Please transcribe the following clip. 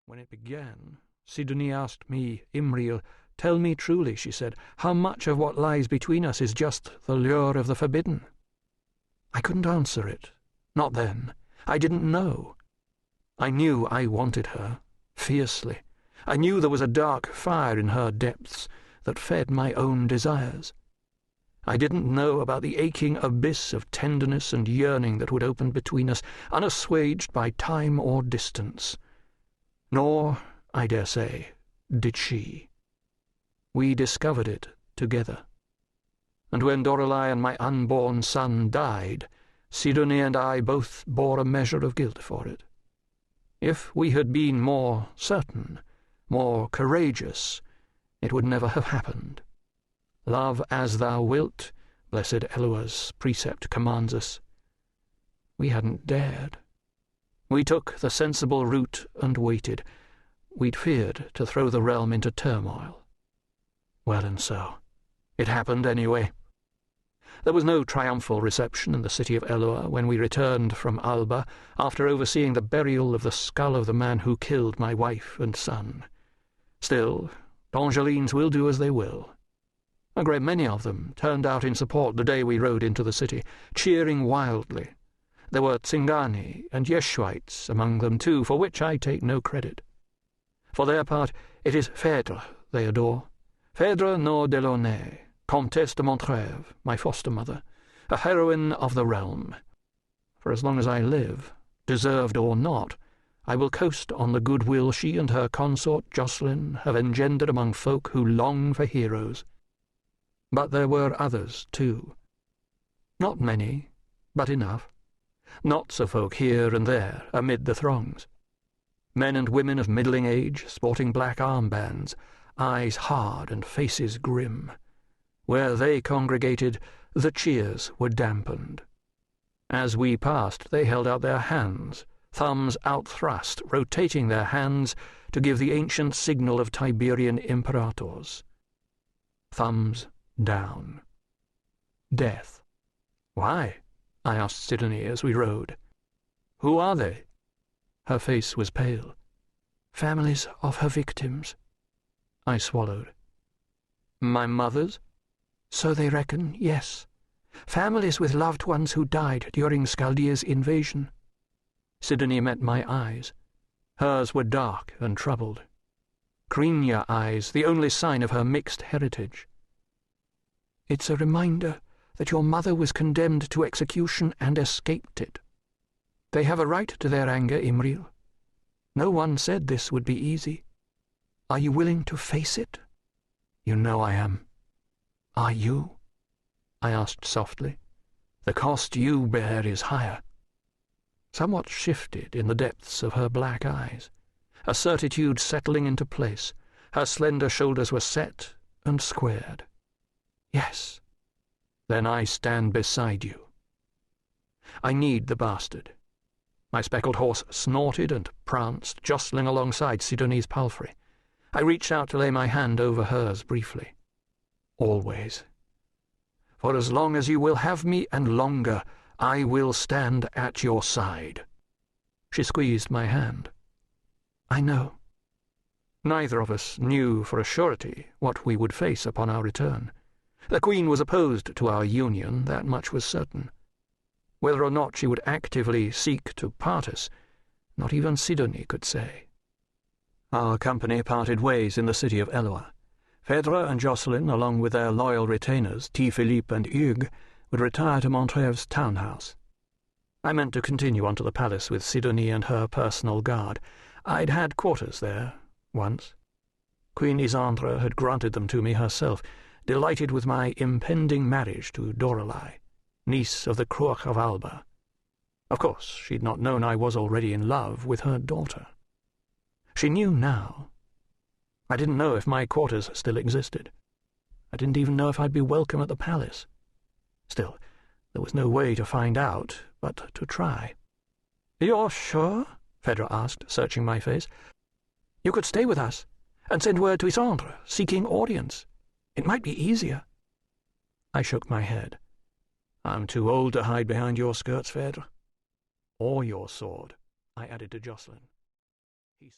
When it began, Sidonie asked me, "Imriel, tell me truly," she said, "how much of what lies between us is just the lure of the forbidden?" I couldn't answer it. Not then. I didn't know. I knew I wanted her, fiercely. I knew there was a dark fire in her depths that fed my own desires. I didn't know about the aching abyss of tenderness and yearning that would open between us, unassuaged by time or distance. Nor, I dare say, did she. We discovered it together. And when Dorelei and my unborn son died, Sidonie and I both bore a measure of guilt for it. If we had been more certain, more courageous, it would never have happened. Love as thou wilt, blessed Elua's precept commands us. We hadn't dared. We took the sensible route and waited. We'd feared to throw the realm into turmoil. Well, and so. It happened anyway. There was no triumphal reception in the city of Elua when we returned from Alba after overseeing the burial of the skull of the man who killed my wife and son. Still, Angelines will do as they will. A great many of them turned out in support the day we rode into the city, cheering wildly. There were Tsingani and Yeshuites among them too, for which I take no credit. For their part, it is Phèdre they adore. Phèdre no Delaunay, Comtesse de Montrève, my foster-mother, a heroine of the realm. For as long as I live, deserved or not, I will coast on the goodwill she and her consort Jacqueline have engendered among folk who long for heroes. But there were others, too. Not many, but enough. Knots of folk here and there amid the throngs. Men and women of middling age, sporting black armbands, eyes hard and faces grim. Where they congregated, the cheers were dampened. As we passed, they held out their hands, thumbs outthrust, rotating their hands to give the ancient signal of Tiberian imperators. Thumbs down. Death. Why? I asked Sidonie as we rode. Who are they? Her face was pale. Families of her victims. I swallowed. My mother's? So they reckon, yes. Families with loved ones who died during Scaldia's invasion. Sidonie met my eyes. Hers were dark and troubled. Krinya eyes, the only sign of her mixed heritage. It's a reminder that your mother was condemned to execution and escaped it. They have a right to their anger, Imriel. No one said this would be easy. Are you willing to face it? You know I am. Are you? I asked softly. The cost you bear is higher. Somewhat shifted in the depths of her black eyes, a certitude settling into place. Her slender shoulders were set and squared. Yes. Then I stand beside you. I kneed the bastard. My speckled horse snorted and pranced, jostling alongside Sidonie's palfrey. I reached out to lay my hand over hers briefly. Always. For as long as you will have me, and longer, I will stand at your side. She squeezed my hand. I know. Neither of us knew for a surety what we would face upon our return. The Queen was opposed to our union, that much was certain. Whether or not she would actively seek to part us, not even Sidonie could say. Our company parted ways in the city of Elua. Phèdre and Jacqueline, along with their loyal retainers, T. Philippe and Hugues, would retire to Montrève's townhouse. I meant to continue on to the palace with Sidonie and her personal guard. I'd had quarters there, once. Queen Ysandre had granted them to me herself, delighted with my impending marriage to Dorelei, niece of the Cruach of Alba. Of course, she'd not known I was already in love with her daughter. She knew now. I didn't know if my quarters still existed. I didn't even know if I'd be welcome at the palace. Still, there was no way to find out but to try. "You're sure?" Phèdre asked, searching my face. "You could stay with us and send word to Ysandre, seeking audience. It might be easier." I shook my head. "I'm too old to hide behind your skirts, Phèdre. Or your sword," I added to Jacqueline.